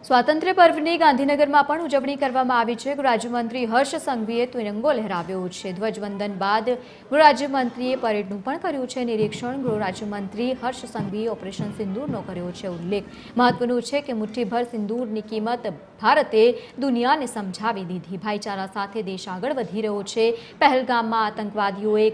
સ્વાતંત્ર્ય પર્વની ગાંધીનગરમાં પણ ઉજવણી કરવામાં આવી છે। ગૃહરાજ્યમંત્રી હર્ષ સંઘવીએ તિરંગો લહેરાવ્યો છે। ધ્વજવંદન બાદ ગૃહરાજ્યમંત્રીએ પરેડનું પણ કર્યું છે નિરીક્ષણ। ગૃહરાજ્યમંત્રી હર્ષ સંઘવીએ ઓપરેશન સિંદૂરનો કર્યો છે ઉલ્લેખ। મહત્વનું છે કે મુઠ્ઠીભર સિંદૂરની કિંમત ભારતે દુનિયાને સમજાવી દીધી। ભાઈચારા સાથે દેશ આગળ વધી રહ્યો છે। પહેલગામમાં આતંકવાદીઓએ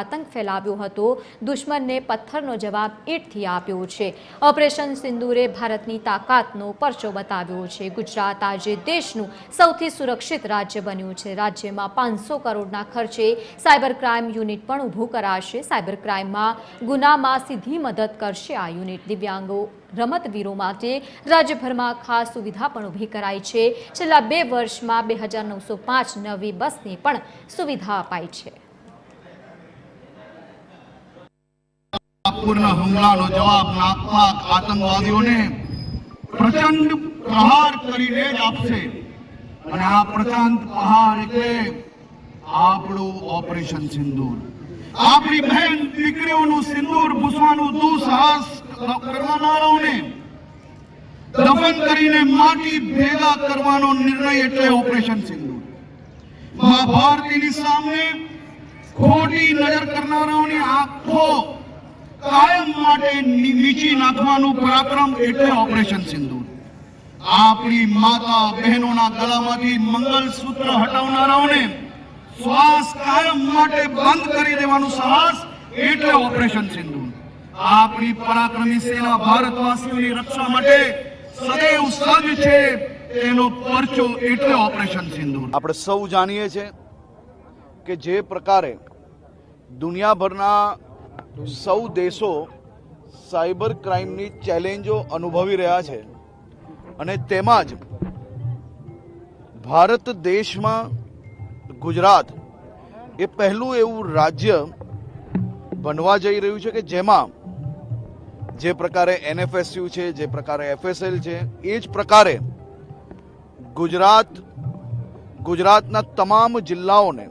આતંક ફેલાવ્યો હતો, દુશ્મનને પથ્થરનો જવાબ ઈંટથી આપ્યો છે। ઓપરેશન સિંદૂરે ભારતની તાકાતનો પરચો બતાવ્યો છે। ગુજરાત આજે દેશનું સૌથી સુરક્ષિત રાજ્ય બન્યું છે। રાજ્યમાં 500 કરોડના ખર્ચે સાયબર ક્રાઇમ યુનિટ પણ ઊભું કરાશે। સાયબર ક્રાઇમમાં ગુનામાં સીધી મદદ કરશે આ યુનિટ। દિવ્યાંગો રમતવીરો માટે રાજ્યભરમાં ખાસ સુવિધા પણ ઊભી કરાઈ છે। છેલ્લા 2 વર્ષમાં 2905 નવી બસની પણ સુવિધા અપાઈ છે। પૂર્ણ હુમલાનો જવાબ નાપાક આતંકવાદીઓને પ્રચંડ પ્રહાર કરીને જ આપશે અને આ પ્રચંડ પ્રહાર એટલે આપણું ઓપરેશન સિંદૂર। આપણી બહેન દીકરીઓનું સિંદૂર ભૂસવાનું દુઃસાહસ કરનારાઓને દફન કરીને માટી ભેગા કરવાનો નિર્ણય એટલે ઓપરેશન સિંદૂર। મા ભારતીની સામે ખોટી નજર કરનારાઓની આંખો કાયમ માટે નીચી નાખવાનું પરાક્રમ એટલે ઓપરેશન સિંદૂર। આપણી માતા બહેનોના ગળામાંથી મંગલસૂત્ર હટાવનારાઓને શ્વાસ કાયમ માટે બંધ કરી દેવાનું સાહસ એટલે ઓપરેશન સિંદૂર। આપણી પરાક્રમી સેના ભારતવાસીઓની રક્ષા માટે સદૈવ સજ્જ છે, તેનો પરચો એટલે ઓપરેશન સિંદૂર। આપણે સૌ જાણીએ છીએ કે જે પ્રકારે દુનિયાભરના સૌ દેશો સાયબર ક્રાઇમની ચેલેન્જો અનુભવી રહ્યા છે અને તેમાં જ ભારત દેશમાં ગુજરાત એ પહેલું એવું રાજ્ય બનવા જઈ રહ્યું છે કે જેમાં જે પ્રકારે એનએફએસયુ છે, જે પ્રકારે એફએસએલ છે, એ જ પ્રકારે ગુજરાતના તમામ જિલ્લાઓને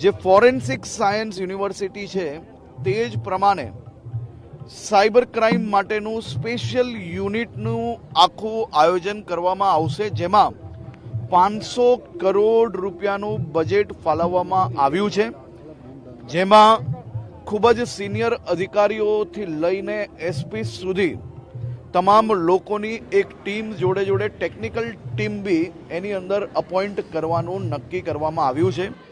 જે ફોરેન્સિક સાયન્સ યુનિવર્સિટી છે તે જ પ્રમાણે સાયબર ક્રાઇમ માટેનું સ્પેશિયલ યુનિટનું આખું આયોજન કરવામાં આવશે, જેમાં 500 કરોડ રૂપિયાનું બજેટ ફાળવવામાં આવ્યું છે, જેમાં ખૂબ જ સિનિયર અધિકારીઓથી લઈને એસપી સુધી તમામ લોકોની એક ટીમ જોડે ટેકનિકલ ટીમ બી એની અંદર અપોઇન્ટ કરવાનું નક્કી કરવામાં આવ્યું છે।